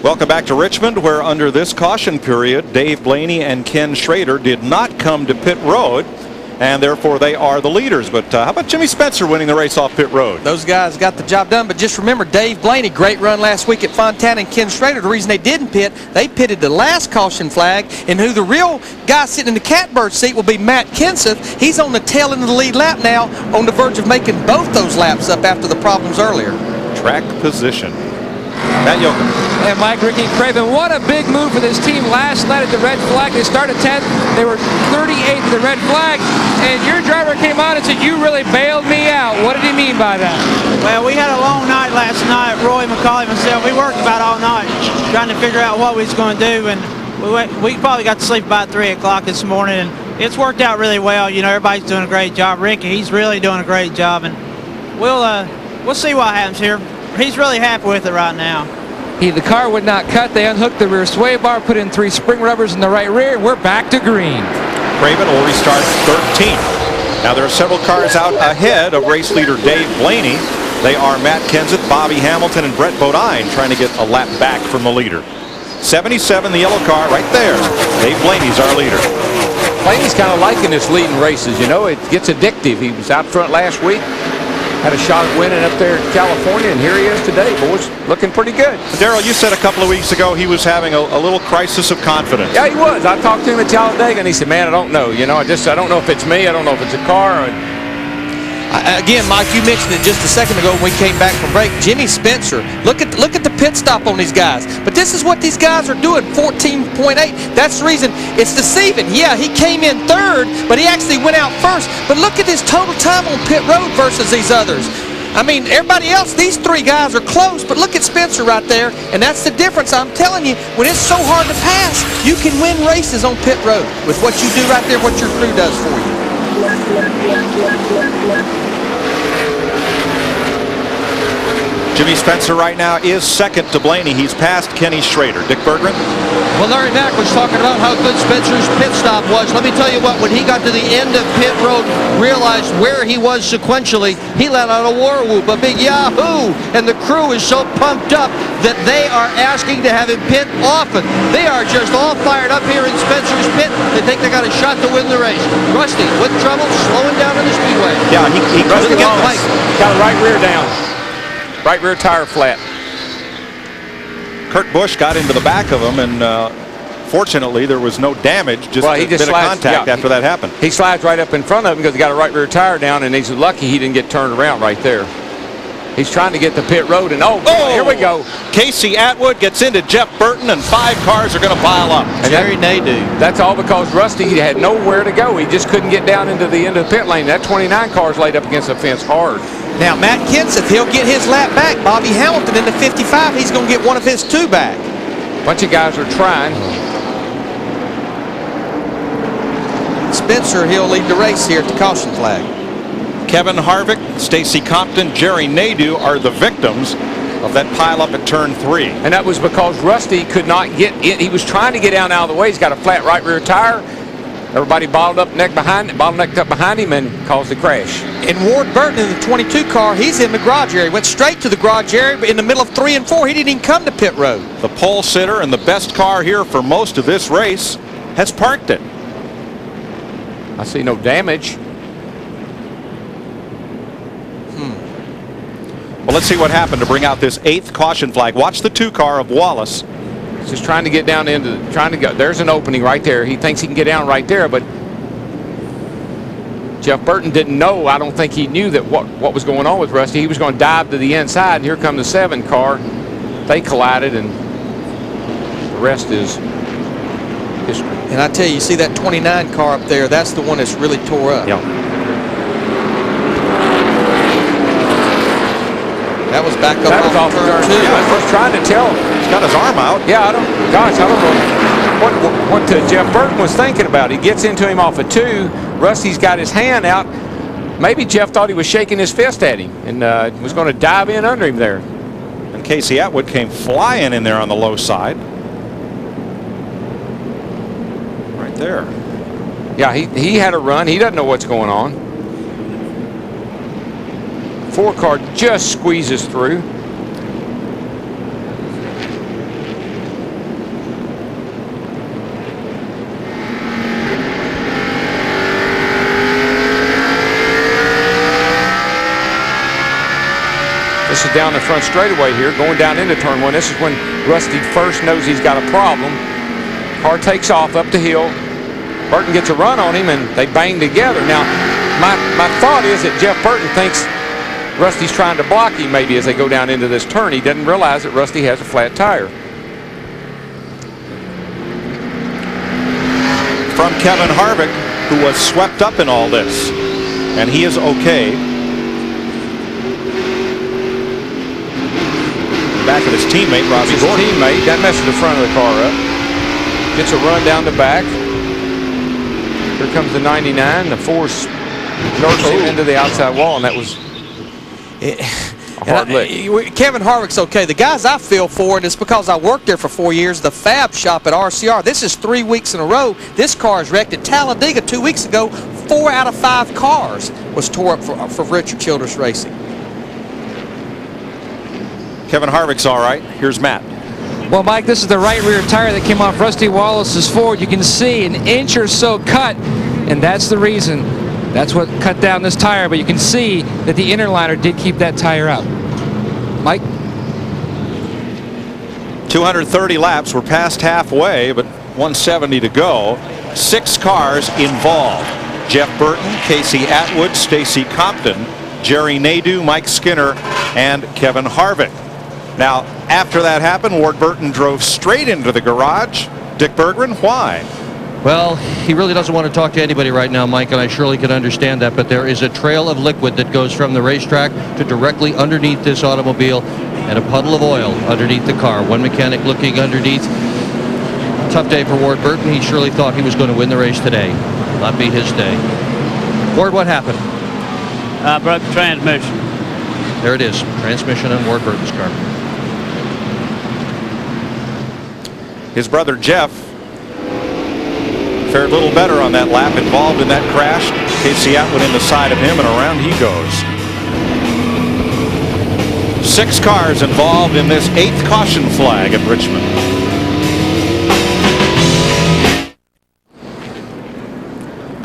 Welcome back to Richmond, where under this caution period, Dave Blaney and Ken Schrader did not come to pit road, and therefore they are the leaders. But how about Jimmy Spencer winning the race off pit road? Those guys got the job done, but just remember, Dave Blaney, great run last week at Fontana, and Ken Schrader, the reason they didn't pit, they pitted the last caution flag, and who the real guy sitting in the catbird seat will be Matt Kenseth. He's on the tail end of the lead lap now, on the verge of making both those laps up after the problems earlier. Track position. Matt Yoakum. And Mike, Ricky Craven, what a big move for this team last night at the red flag. They started 10th. They were 38th at the red flag. And your driver came on and said, "You really bailed me out." What did he mean by that? Well, we had a long night last night. Roy, McCauley, and myself, we worked about all night trying to figure out what we was going to do. And we probably got to sleep about 3 o'clock this morning. And it's worked out really well. You know, everybody's doing a great job. Ricky, he's really doing a great job. And we'll see what happens here. He's really happy with it right now. The car would not cut. They unhooked the rear sway bar, put in 3 spring rubbers in the right rear, and we're back to green. Craven will restart 13th. Now there are several cars out ahead of race leader Dave Blaney. They are Matt Kenseth, Bobby Hamilton, and Brett Bodine trying to get a lap back from the leader. 77, the yellow car right there. Dave Blaney's our leader. Blaney's kind of liking this leading races. You know, it gets addictive. He was out front last week. Had a shot at winning up there in California, and here he is today, boys. Looking pretty good. Darrell, you said a couple of weeks ago he was having a little crisis of confidence. Yeah, he was. I talked to him at Talladega, and he said, "Man, I don't know. You know, I don't know if it's me. I don't know if it's a car." Again, Mike, you mentioned it just a second ago when we came back from break. Jimmy Spencer, look at the pit stop on these guys. But this is what these guys are doing, 14.8. That's the reason it's deceiving. Yeah, he came in third, but he actually went out first. But look at his total time on pit road versus these others. I mean, everybody else, these 3 guys are close, but look at Spencer right there, and that's the difference. I'm telling you, when it's so hard to pass, you can win races on pit road with what you do right there, what your crew does for you. Jimmy Spencer right now is second to Blaney. He's passed Kenny Schrader. Dick Berggren. Well, Larry Mack was talking about how good Spencer's pit stop was. Let me tell you what, when he got to the end of pit road, realized where he was sequentially, he let out a war whoop, a big yahoo, and the crew is so pumped up that they are asking to have him pit often. They are just all fired up here in Spencer's pit. They think they got a shot to win the race. Rusty, with trouble, slowing down in the speedway. Yeah, he couldn't get Mike. Got a right rear down. Right rear tire flat. Kurt Busch got into the back of him, and fortunately there was no damage, just a bit of contact after that happened. He slides right up in front of him because he got a right rear tire down, and he's lucky he didn't get turned around right there. He's trying to get the pit road, and here we go. Casey Atwood gets into Jeff Burton, and 5 cars are going to pile up. And Jerry Nadeau. That's all because Rusty had nowhere to go. He just couldn't get down into the end of the pit lane. That 29 car's laid up against the fence hard. Now, Matt Kenseth, he'll get his lap back. Bobby Hamilton in the 55, he's going to get one of his 2 back. A bunch of guys are trying. Spencer, he'll lead the race here at the caution flag. Kevin Harvick, Stacy Compton, Jerry Nadeau are the victims of that pileup at turn 3. And that was because Rusty could not get in. He was trying to get down out of the way. He's got a flat right rear tire. Everybody bottlenecked up behind him and caused the crash. And Ward Burton in the 22 car, he's in the garage area. Went straight to the garage area, but in the middle of 3 and 4, he didn't even come to pit road. The pole sitter and the best car here for most of this race has parked it. I see no damage. Well, let's see what happened to bring out this 8th caution flag. Watch the 2 car of Wallace. Just trying to get down into trying to go. There's an opening right there. He thinks he can get down right there, but Jeff Burton didn't know. I don't think he knew that what was going on with Rusty. He was going to dive to the inside, and here comes the 7 car. They collided, and the rest is history. And I tell you, see that 29 car up there? That's the one that's really tore up. Yeah. That was back up off turn 2. I was trying to tell him. He's got his arm out. Yeah, I don't know what Jeff Burton was thinking about. He gets into him off of 2. Rusty's got his hand out. Maybe Jeff thought he was shaking his fist at him and was going to dive in under him there. And Casey Atwood came flying in there on the low side. Right there. Yeah, he had a run. He doesn't know what's going on. 4 car just squeezes through. This is down the front straightaway here, going down into turn 1. This is when Rusty first knows he's got a problem. Car takes off up the hill. Burton gets a run on him, and they bang together. Now, my thought is that Jeff Burton thinks Rusty's trying to block him maybe as they go down into this turn. He doesn't realize that Rusty has a flat tire. From Kevin Harvick, who was swept up in all this, and he is okay. Back of his teammate, Robbie Gordon. His teammate, that messes the front of the car up. Gets a run down the back. Here comes the 99. The force lurks him into the outside wall, and that was a hard lick. Kevin Harvick's okay. The guys I feel for, and it's because I worked there for 4 years, the Fab Shop at RCR. This is 3 weeks in a row. This car is wrecked at Talladega 2 weeks ago. 4 out of 5 cars was tore up for Richard Childress Racing. Kevin Harvick's all right. Here's Matt. Well, Mike, this is the right rear tire that came off Rusty Wallace's Ford. You can see an inch or so cut, and that's the reason. That's what cut down this tire, but you can see that the inner liner did keep that tire out. Mike? 230 laps. We're past halfway, but 170 to go. 6 cars involved. Jeff Burton, Casey Atwood, Stacy Compton, Jerry Nadeau, Mike Skinner, and Kevin Harvick. Now, after that happened, Ward Burton drove straight into the garage. Dick Berggren, why? Well, he really doesn't want to talk to anybody right now, Mike, and I surely can understand that, but there is a trail of liquid that goes from the racetrack to directly underneath this automobile and a puddle of oil underneath the car. One mechanic looking underneath. Tough day for Ward Burton. He surely thought he was going to win the race today. Not be his day. Ward, what happened? Broke the transmission. There it is. Transmission on Ward Burton's car. His brother Jeff fared a little better on that lap, involved in that crash. Casey Atwood in the side of him, and around he goes. 6 cars involved in this 8th caution flag at Richmond.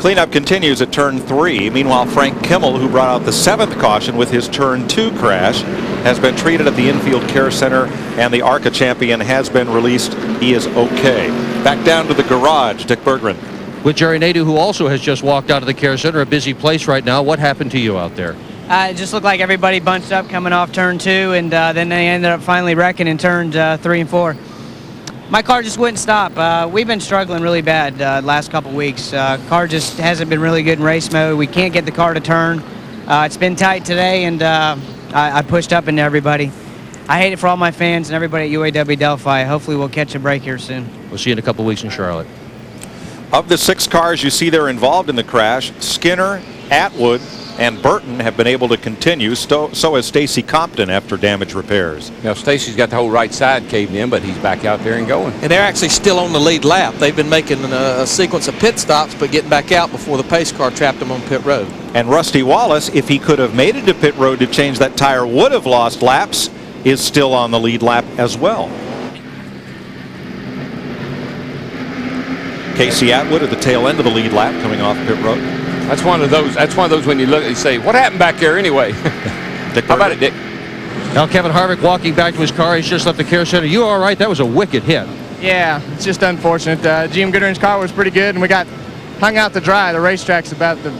Cleanup continues at turn 3. Meanwhile, Frank Kimmel, who brought out the 7th caution with his turn 2 crash, has been treated at the Infield Care Center, and the ARCA champion has been released. He is okay. Back down to the garage, Dick Berggren. With Jerry Nadeau, who also has just walked out of the Care Center, a busy place right now. What happened to you out there? It just looked like everybody bunched up coming off turn 2, and then they ended up finally wrecking in turns 3 and 4. My car just wouldn't stop. We've been struggling really bad last couple weeks. Car just hasn't been really good in race mode. We can't get the car to turn. It's been tight today, and I pushed up into everybody. I hate it for all my fans and everybody at UAW Delphi. Hopefully we'll catch a break here soon. We'll see you in a couple weeks in Charlotte. Of the 6 cars you see there involved in the crash, Skinner, Atwood, and Burton have been able to continue. So has Stacy Compton after damage repairs. Now, Stacy's got the whole right side caved in, but he's back out there and going. And they're actually still on the lead lap. They've been making a sequence of pit stops, but getting back out before the pace car trapped them on pit road. And Rusty Wallace, if he could have made it to pit road to change that tire, would have lost laps, is still on the lead lap as well. Casey Atwood at the tail end of the lead lap coming off pit road. That's one of those when you look and you say, what happened back there anyway? How about it, Dick? Now Kevin Harvick walking back to his car. He's just left the Care Center. You all right? That was a wicked hit. Yeah, it's just unfortunate. GM Goodwin's car was pretty good, and we got hung out to dry. The racetrack's about the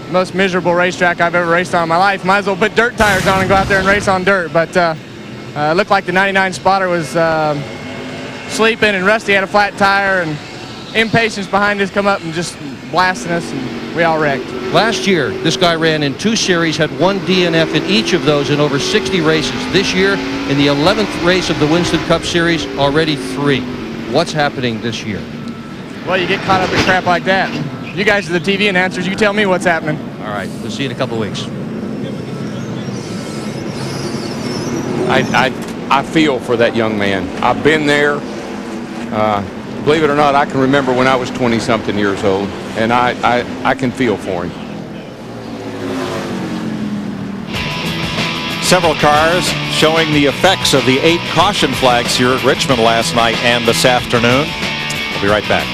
most miserable racetrack I've ever raced on in my life. Might as well put dirt tires on and go out there and race on dirt. But it looked like the 99 spotter was sleeping, and Rusty had a flat tire, and impatience behind us come up and just blasting us, and we all wrecked. Last year, this guy ran in 2 series, had 1 DNF in each of those in over 60 races. This year, in the 11th race of the Winston Cup Series, already 3. What's happening this year? Well, you get caught up in crap like that. You guys are the TV announcers. You tell me what's happening. All right, we'll see you in a couple weeks. I feel for that young man. I've been there. Believe it or not, I can remember when I was 20-something years old, and I can feel for him. Several cars showing the effects of the 8 caution flags here at Richmond last night and this afternoon. We'll be right back.